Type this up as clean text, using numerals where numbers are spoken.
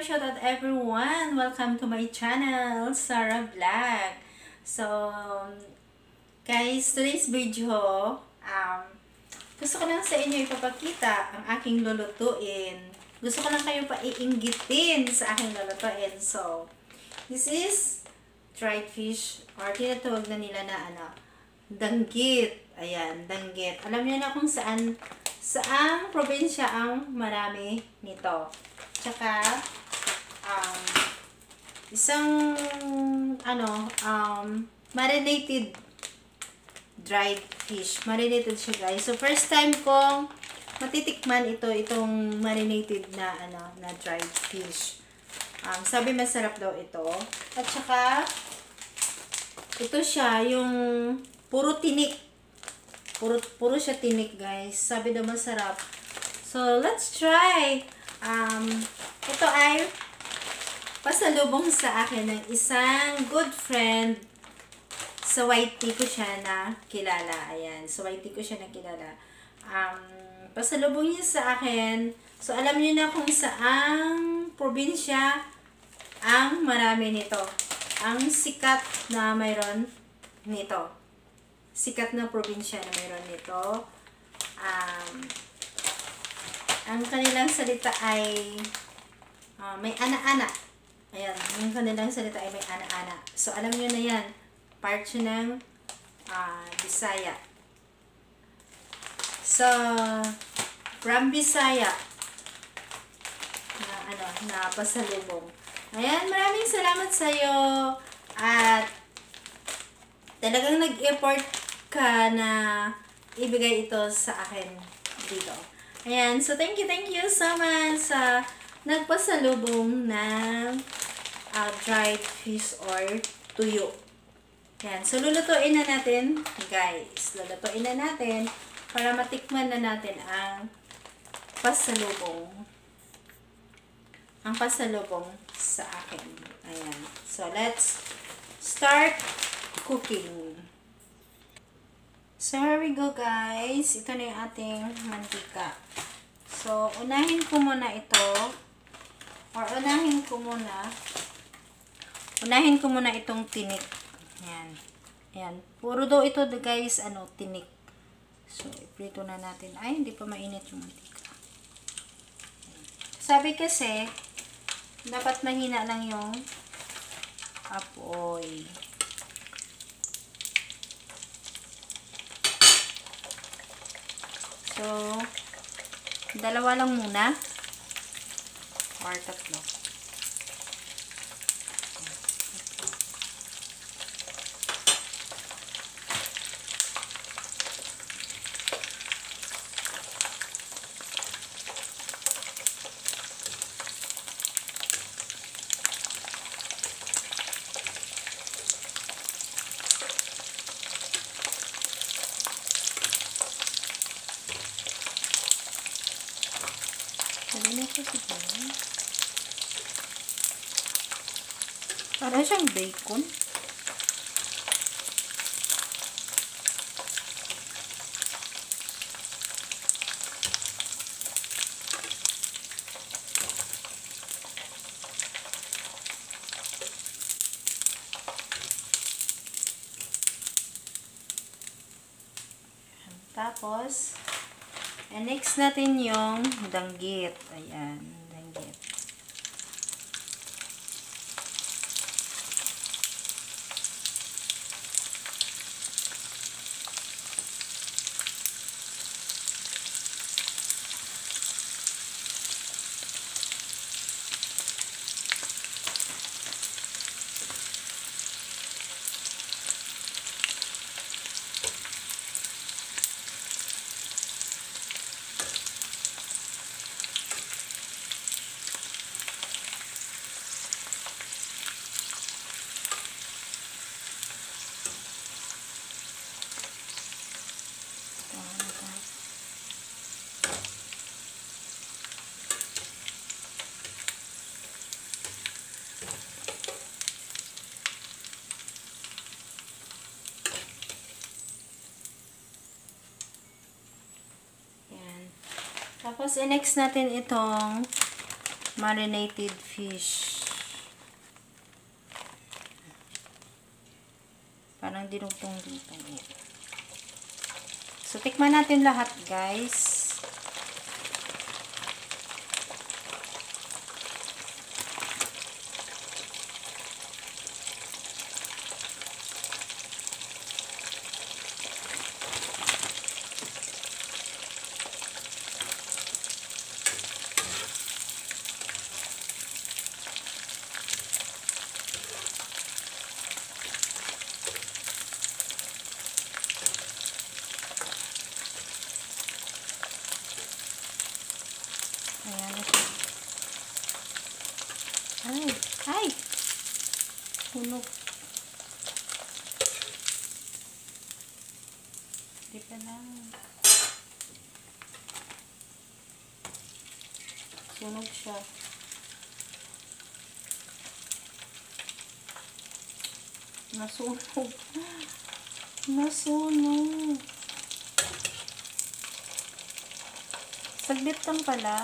shout out everyone! Welcome to my channel, Sarah Vlog. So, guys, today's video, gusto ko lang sa inyo ipapakita ang aking lulutuin. Gusto ko lang kayo pa iinggitin sa aking lulutuin. So, this is dried fish or tinatawag na nila na danggit. Ayan, danggit. Alam niyo na kung saang probinsya ang marami nito. Tsaka, isang, marinated dried fish. Marinated siya, guys. So, first time kong matitikman itong marinated na, na dried fish. Sabi masarap daw ito. At saka, ito siya, yung puro tinik. Puro siya tinik, guys. Sabi daw masarap. So, let's try. Ito ay pasalubong sa akin ng isang good friend. Sa YT ko siya na kilala. Ayan. Sa YT ko siya na kilala. Pasalubong niya sa akin. So, alam niyo na kung saang probinsya ang marami nito. Ang sikat na mayroon nito. Sikat na probinsya na mayroon nito. Ang kanilang salita ay may ana-ana. Ayan, yung kanilang salita ay may ana-ana. So, alam niyo na yan. Part siya ng Bisaya. So, from Bisaya na pasalubong. Ayan, maraming salamat sa iyo. At talagang nag-effort ka na ibigay ito sa akin dito. Ayan, so thank you so much sa nagpasalubong ng dried fish or tuyo. Ayan, so lulutuin na natin, guys. Lulutuin na natin para matikman na natin ang pasalubong. Ang pasalubong sa akin. Ayan. So, let's start cooking. So, here we go, guys. Ito na yung ating mantika. So, unahin ko muna ito. Or, unahin ko muna itong tinik. Ayan. Ayan. Puro daw ito, guys, tinik. So, iprito na natin. Ay, hindi pa mainit yung mantika. Sabi kasi, dapat mahina lang yung apoy. So, dalawa lang muna. Or tatlo. Sabi na siya siguro. Para siyang bacon. Tapos, next natin yung danggit. Ayan, danggit. Tapos, i-next natin itong marinated fish. Parang dinugtong-dugtong. So, tikman natin lahat, guys. Ayan. Ay! Ay! Sunog. Di pa lang. Sunog siya. Nasunog. Nasunog. Saglit lang pala.